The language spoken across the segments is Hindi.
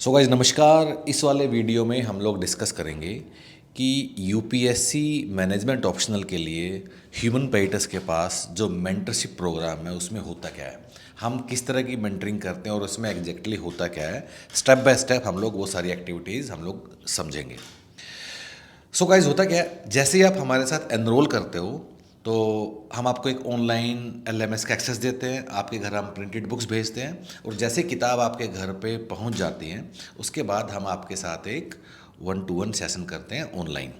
सो गाइज नमस्कार। इस वाले वीडियो में हम लोग डिस्कस करेंगे कि यूपीएससी मैनेजमेंट ऑप्शनल के लिए ह्यूमन पेरिटस के पास जो मेंटरशिप प्रोग्राम है उसमें होता क्या है, हम किस तरह की मेंटरिंग करते हैं और उसमें एग्जैक्टली होता क्या है। स्टेप बाय स्टेप हम लोग वो सारी एक्टिविटीज़ हम लोग समझेंगे। सो गाइज होता क्या है, जैसे ही आप हमारे साथ एनरोल करते हो तो हम आपको एक ऑनलाइन एलएमएस का एक्सेस देते हैं, आपके घर हम प्रिंटेड बुक्स भेजते हैं और जैसे किताब आपके घर पे पहुंच जाती हैं उसके बाद हम आपके साथ एक 1-to-1 सेशन करते हैं ऑनलाइन।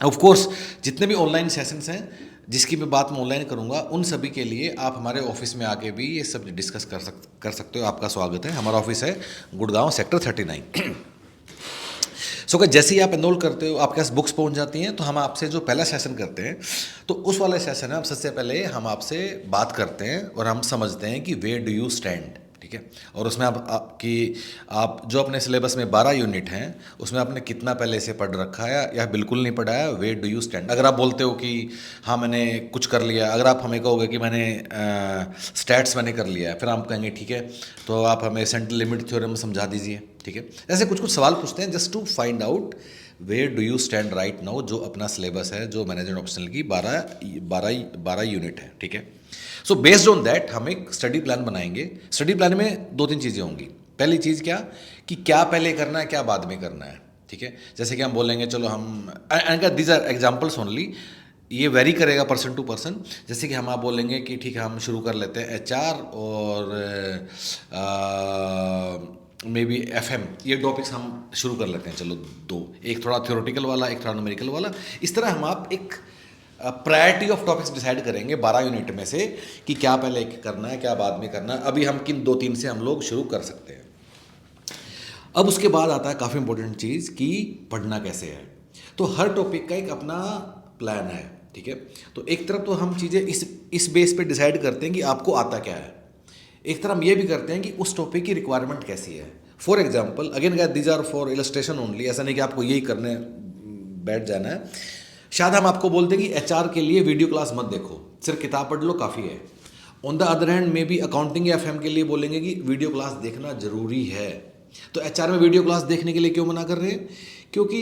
ऑफ कोर्स जितने भी ऑनलाइन सेशंस हैं जिसकी मैं बात मैं ऑनलाइन करूंगा उन सभी के लिए आप हमारे ऑफिस में आके भी ये सब डिस्कस कर सकते हो। आपका स्वागत है। हमारा ऑफिस है गुड़गांव सेक्टर 39। सो अगर जैसे ही आप एनरोल करते हो आपके पास बुक्स पहुंच जाती हैं तो हम आपसे जो पहला सेशन करते हैं तो उस वाले सेशन में हम सबसे पहले हम आपसे बात करते हैं और हम समझते हैं कि वेयर डू यू स्टैंड, ठीक है। और उसमें आप जो अपने सिलेबस में 12 यूनिट हैं उसमें आपने कितना पहले से पढ़ रखा है या बिल्कुल नहीं पढ़ा है। वेयर डू यू स्टैंड अगर आप बोलते हो कि हाँ मैंने कुछ कर लिया, अगर आप हमें कहोगे कि मैंने स्टैट्स मैंने कर लिया है, फिर हम कहेंगे ठीक है तो आप हमें सेंट्रल लिमिट थ्योरम समझा दीजिए, ठीक है। ऐसे कुछ कुछ सवाल पूछते हैं just to find out where do you stand right now, जो अपना सिलेबस है जो मैनेजमेंट ऑप्शनल की 12 यूनिट है, ठीक है। सो बेस्ड ऑन दैट हम एक स्टडी प्लान बनाएंगे। स्टडी प्लान में 2-3 चीज़ें होंगी। पहली चीज़ क्या कि क्या पहले करना है क्या बाद में करना है, ठीक है। जैसे कि हम बोलेंगे चलो हम दीज आर एग्जाम्पल्स ओनली, ये वेरी करेगा पर्सन टू पर्सन। जैसे कि हम आप बोलेंगे कि ठीक है हम शुरू कर लेते हैं एचआर और मे बी एफएम, ये टॉपिक्स हम शुरू कर लेते हैं। चलो दो, एक थोड़ा थ्योरेटिकल वाला एक थोड़ा न्यूमेरिकल वाला। इस तरह हम आप एक प्रायोरिटी ऑफ टॉपिक्स डिसाइड करेंगे 12 यूनिट में से कि क्या पहले करना है क्या बाद में करना है। अभी हम किन 2-3 से हम लोग शुरू कर सकते हैं। अब उसके बाद आता है काफ़ी इंपॉर्टेंट चीज़ कि पढ़ना कैसे है। तो हर टॉपिक का एक अपना प्लान है, ठीक है। तो एक तरफ तो हम चीज़ें इस बेस पे डिसाइड करते हैं कि आपको आता क्या है, एक तरफ हम ये भी करते हैं कि उस टॉपिक की रिक्वायरमेंट कैसी है। For example again these are for illustration only, ऐसा नहीं कि आपको यही करने बैठ जाना है। शायद हम आपको बोलते हैं कि एचआर के लिए वीडियो क्लास मत देखो, सिर्फ किताब पढ़ लो काफ़ी है। On the other hand may be accounting या एफएम के लिए बोलेंगे कि वीडियो क्लास देखना जरूरी है। तो एचआर में वीडियो क्लास देखने के लिए क्यों मना कर रहे हैं? क्योंकि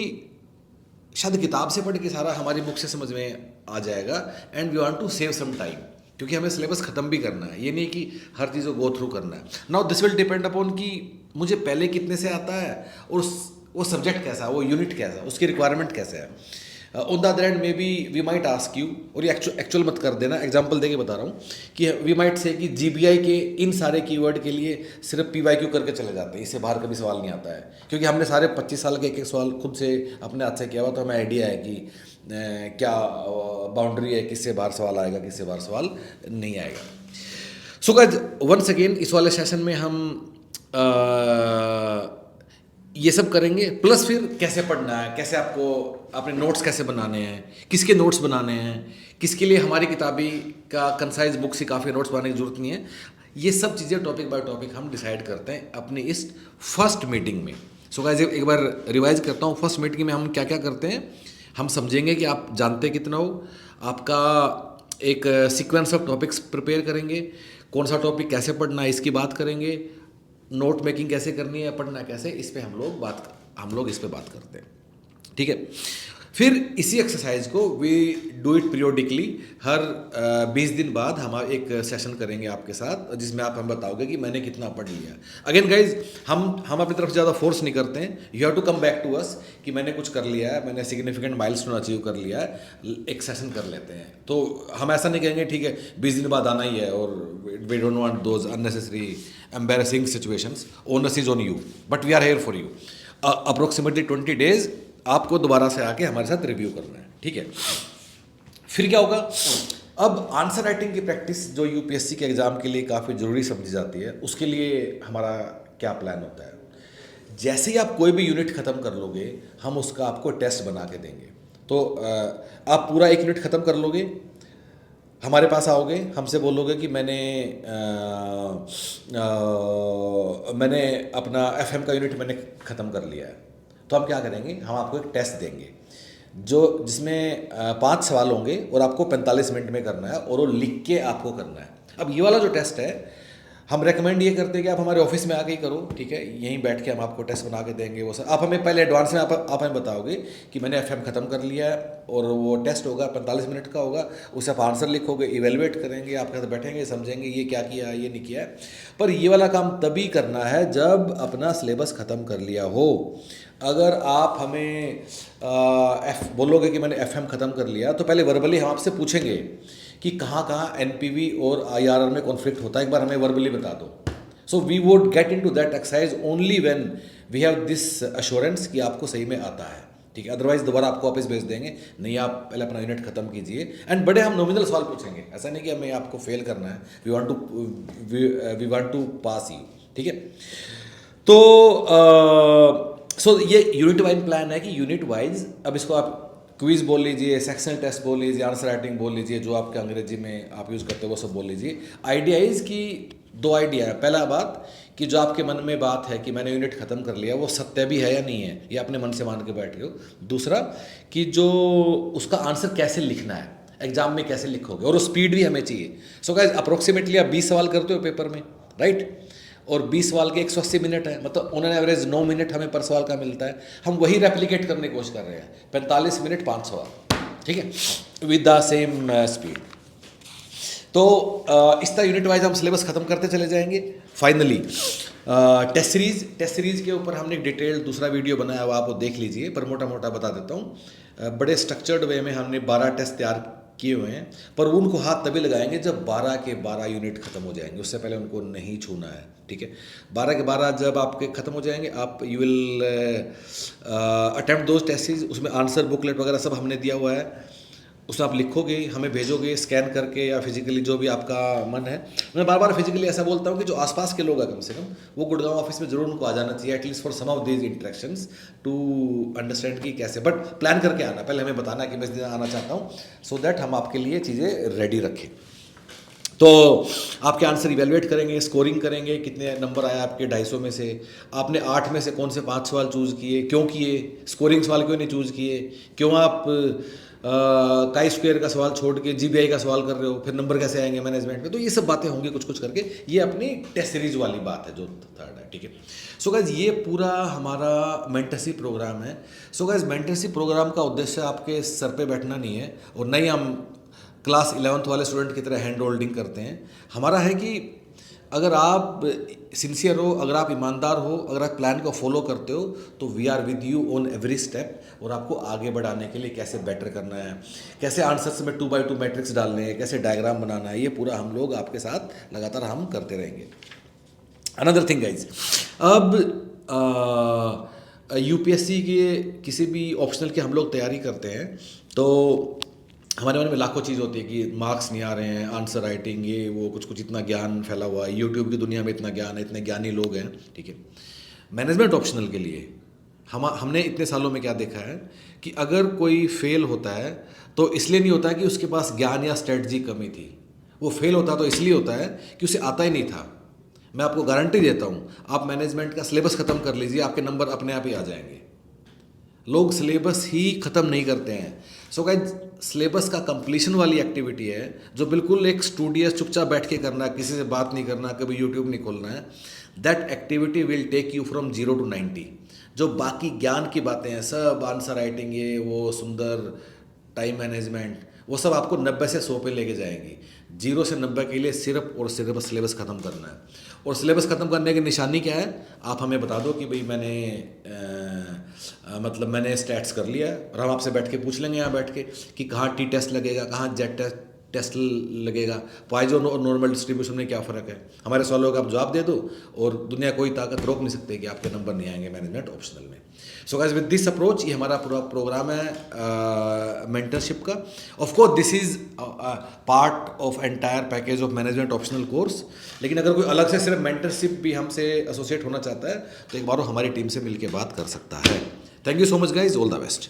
शायद किताब से पढ़ के सारा हमारी बुक से समझ में आ जाएगा and we want to save some time, क्योंकि हमें सिलेबस ख़त्म भी करना है, ये नहीं कि हर चीज़ को गो थ्रू करना है। Now this will depend upon कि मुझे पहले कितने से आता है और वो सब्जेक्ट कैसा है, वो यूनिट कैसा है, उसकी रिक्वायरमेंट कैसे है। On the other hand maybe we might ask you, और ये एक्चुअल मत कर देना, एग्जांपल देके बता रहा हूँ कि वी माइट से कि जीबीआई के इन सारे कीवर्ड के लिए सिर्फ पीवाईक्यू करके चले जाते हैं, इससे बाहर कभी सवाल नहीं आता है। क्योंकि हमने सारे 25 साल के एक एक सवाल खुद से अपने हाथ से किया हुआ, तो हमें आइडिया है कि क्या बाउंड्री है, किससे बाहर सवाल आएगा किससे बाहर सवाल नहीं आएगा। सो गाइस वंस अगेन इस वाले सेशन में हम ये सब करेंगे, प्लस फिर कैसे पढ़ना है, कैसे आपको अपने नोट्स कैसे बनाने हैं, किसके नोट्स बनाने हैं, किसके लिए हमारी किताबी का कंसाइज बुक से काफ़ी नोट्स बनाने की जरूरत नहीं है। ये सब चीज़ें टॉपिक बाय टॉपिक हम डिसाइड करते हैं अपनी इस फर्स्ट मीटिंग में। सो गाइस एक बार रिवाइज करता हूँ, फर्स्ट मीटिंग में हम क्या क्या करते हैं। हम समझेंगे कि आप जानते कितना हो, आपका एक सीक्वेंस ऑफ टॉपिक्स प्रिपेयर करेंगे, कौन सा टॉपिक कैसे पढ़ना है इसकी बात करेंगे, नोट मेकिंग कैसे करनी है, पढ़ना कैसे, इस पे हम लोग इस पे बात करते हैं, ठीक है। फिर इसी एक्सरसाइज को वी डू इट पीरियोडिकली, हर 20 दिन बाद हम एक सेशन करेंगे आपके साथ जिसमें आप हम बताओगे कि मैंने कितना पढ़ लिया। अगेन गाइज हम अपनी तरफ से ज़्यादा फोर्स नहीं करते हैं, you have to come back to us कि मैंने कुछ कर लिया है, मैंने सिग्निफिकेंट माइलस्टोन अचीव कर लिया है, एक सेशन कर लेते हैं। तो हम ऐसा नहीं कहेंगे ठीक है 20 दिन बाद आना ही है, और we don't want those unnecessary embarrassing situations. Onus is on you but we are here for you. Approximately 20 days आपको दोबारा से आके हमारे साथ रिव्यू करना है, ठीक है। फिर क्या होगा, अब आंसर राइटिंग की प्रैक्टिस जो यूपीएससी के एग्ज़ाम के लिए काफ़ी ज़रूरी समझी जाती है, उसके लिए हमारा क्या प्लान होता है। जैसे ही आप कोई भी यूनिट ख़त्म कर लोगे हम उसका आपको टेस्ट बना के देंगे। तो आप पूरा एक यूनिट ख़त्म कर लोगे, हमारे पास आओगे, हमसे बोलोगे कि मैंने अपना एफएम का यूनिट मैंने ख़त्म कर लिया है। तो हम क्या करेंगे, हम आपको एक टेस्ट देंगे जिसमें 5 सवाल होंगे और आपको 45 मिनट में करना है और वो लिख के आपको करना है। अब ये वाला जो टेस्ट है हम रेकमेंड ये करते हैं कि आप हमारे ऑफिस में आके ही करो, ठीक है, यहीं बैठ के हम आपको टेस्ट बना के देंगे। वो सर आप हमें पहले एडवांस में आप हमें बताओगे कि मैंने एफएम ख़त्म कर लिया है, और वो टेस्ट होगा 45 मिनट का होगा, उसे आप आंसर लिखोगे, इवेलुएट करेंगे, आपके साथ बैठेंगे, समझेंगे ये क्या किया ये नहीं किया है। पर ये वाला काम तभी करना है जब अपना सिलेबस ख़त्म कर लिया हो। अगर आप हमें बोलोगे कि मैंने एफएम ख़त्म कर लिया, तो पहले वर्बली हम आपसे पूछेंगे कि कहाँ कहाँ एनपीवी और आईआरआर में कॉन्फ्लिक्ट होता है, एक बार हमें वर्बली बता दो। So we would get into that exercise only when we have this assurance कि आपको सही में आता है, ठीक है। अदरवाइज दोबारा आपको वापस भेज देंगे, नहीं आप पहले अपना यूनिट खत्म कीजिए। एंड बड़े हम नॉमिनल सवाल पूछेंगे, ऐसा नहीं कि हमें आपको फेल करना है, we want to pass you, ठीक है। तो सो ये यूनिट वाइज प्लान है कि यूनिट वाइज, अब इसको आप क्विज बोल लीजिए, सेक्शनल टेस्ट बोल लीजिए, आंसर राइटिंग बोल लीजिए, जो आपके अंग्रेजी में आप यूज़ करते हो वो सब बोल लीजिए। आइडिया इज़ कि दो आइडिया है। पहला बात कि जो आपके मन में बात है कि मैंने यूनिट ख़त्म कर लिया, वो सत्य भी है या नहीं है, ये अपने मन से मान के बैठ गए हो। दूसरा कि जो उसका आंसर कैसे लिखना है, एग्जाम में कैसे लिखोगे, और वो स्पीड भी हमें चाहिए। सो गाइस अप्रोक्सीमेटली आप 20 सवाल करते हो पेपर में, राइट, और 20 सवाल के 180 मिनट है, मतलब ऑन एन एवरेज 9 मिनट हमें पर सवाल का मिलता है। हम वही रेप्लिकेट करने की कोशिश कर रहे हैं, 45 मिनट 5 सवाल, ठीक है, विद द सेम स्पीड। तो इस तरह यूनिट वाइज हम सिलेबस खत्म करते चले जाएंगे। फाइनली टेस्ट सीरीज़ के ऊपर हमने एक डिटेल दूसरा वीडियो बनाया हुआ, आप वो देख लीजिए, पर मोटा मोटा बता देता हूँ। बड़े स्ट्रक्चर्ड वे में हमने 12 टेस्ट तैयार किए हुए हैं, पर उनको हाथ तभी लगाएंगे जब 12 के 12 यूनिट खत्म हो जाएंगे, उससे पहले उनको नहीं छूना है, ठीक है। 12 के 12 जब आपके ख़त्म हो जाएंगे, आप you will attempt those tests, उसमें आंसर बुकलेट वगैरह सब हमने दिया हुआ है, उसमें आप लिखोगे, हमें भेजोगे स्कैन करके या फिजिकली, जो भी आपका मन है। मैं बार बार फिजिकली ऐसा बोलता हूँ कि जो आसपास के लोग हैं कम से कम, वो गुड़गांव ऑफिस में जरूर उनको आ जाना चाहिए, at least for some of these interactions, to understand कि कैसे, बट प्लान करके आना, पहले हमें बताना कि मैं इस दिन आना चाहता हूँ, सो दैट हम आपके लिए चीज़ें रेडी रखें। तो आपके आंसर इवेलुएट करेंगे, स्कोरिंग करेंगे, कितने नंबर आया आपके 250 में से, आपने 8 में से कौन से 5 सवाल चूज़ किए, क्यों किए, स्कोरिंग सवाल क्यों नहीं चूज़ किए, क्यों आप काई स्क्वायर का सवाल छोड़ के जीबीआई का सवाल कर रहे हो, फिर नंबर कैसे आएंगे मैनेजमेंट में। तो ये सब बातें होंगी कुछ कुछ करके, ये अपनी टेस्ट सीरीज वाली बात है जो थर्ड है, ठीक है। सो गाइज ये पूरा हमारा मेंटरशिप प्रोग्राम है। सो गाइज मेंटरशिप प्रोग्राम का उद्देश्य आपके सर पे बैठना नहीं है, और नहीं हम क्लास 11th वाले स्टूडेंट की तरह हैंड होल्डिंग करते हैं। हमारा है कि अगर आप सिंसियर हो, अगर आप ईमानदार हो, अगर आप प्लान को फॉलो करते हो, तो we are with you on every step, और आपको आगे बढ़ाने के लिए कैसे बेटर करना है, कैसे आंसर्स में 2x2 मैट्रिक्स डालने हैं, कैसे डायग्राम बनाना है, ये पूरा हम लोग आपके साथ लगातार हम करते रहेंगे। अनदर थिंग गाइज, अब यूपीएससी के किसी भी ऑप्शनल की हम लोग तैयारी करते हैं, तो हमारे मन में लाखों चीज़ होती है कि मार्क्स नहीं आ रहे हैं, आंसर राइटिंग, ये वो कुछ कुछ, इतना ज्ञान फैला हुआ है, यूट्यूब की दुनिया में इतना ज्ञान है, इतने ज्ञानी लोग हैं, ठीक है। मैनेजमेंट ऑप्शनल के लिए हमने इतने सालों में क्या देखा है कि अगर कोई फेल होता है तो इसलिए नहीं होता है कि उसके पास ज्ञान या स्ट्रेटजी कमी थी, वो फेल होता तो इसलिए होता है कि उसे आता ही नहीं था। मैं आपको गारंटी देता हूँ, आप मैनेजमेंट का सिलेबस ख़त्म कर लीजिए, आपके नंबर अपने आप ही आ जाएंगे। लोग सिलेबस ही ख़त्म नहीं करते हैं। सो गाइस सिलेबस का कंप्लीशन वाली एक्टिविटी है, जो बिल्कुल एक स्टूडियस चुपचाप बैठ के करना है, किसी से बात नहीं करना, कभी यूट्यूब नहीं खोलना है। That activity will take you from 0 to 90। जो बाकी ज्ञान की बातें हैं, सब आंसर राइटिंग, ये वो सुंदर, टाइम मैनेजमेंट, वो सब आपको 90 से 100 पे लेके जाएंगी। 0 से 90 के लिए सिर्फ और सिर्फ सिलेबस ख़त्म करना है। और सिलेबस ख़त्म करने की निशानी क्या है, आप हमें बता दो कि भाई मैंने स्टैट्स कर लिया है, और हम आपसे बैठ के पूछ लेंगे यहाँ बैठ के कि कहाँ टी टेस्ट लगेगा, कहाँ जेड टेस्ट लगेगा, पॉइजन और नॉर्मल डिस्ट्रीब्यूशन में क्या फ़र्क है। हमारे सवालों का आप जवाब दे दो, और दुनिया कोई ताकत रोक नहीं सकती कि आपके नंबर नहीं आएंगे मैनेजमेंट ऑप्शनल में। So guys with this approach, ये हमारा पूरा प्रोग्राम है मेंटरशिप का। Of course this is part of entire package of management optional course, लेकिन अगर कोई अलग से सिर्फ मेंटरशिप भी हमसे एसोसिएट होना चाहता है, तो एक बार वो हमारी टीम से मिलकर बात कर सकता है। Thank you so much guys, all the best.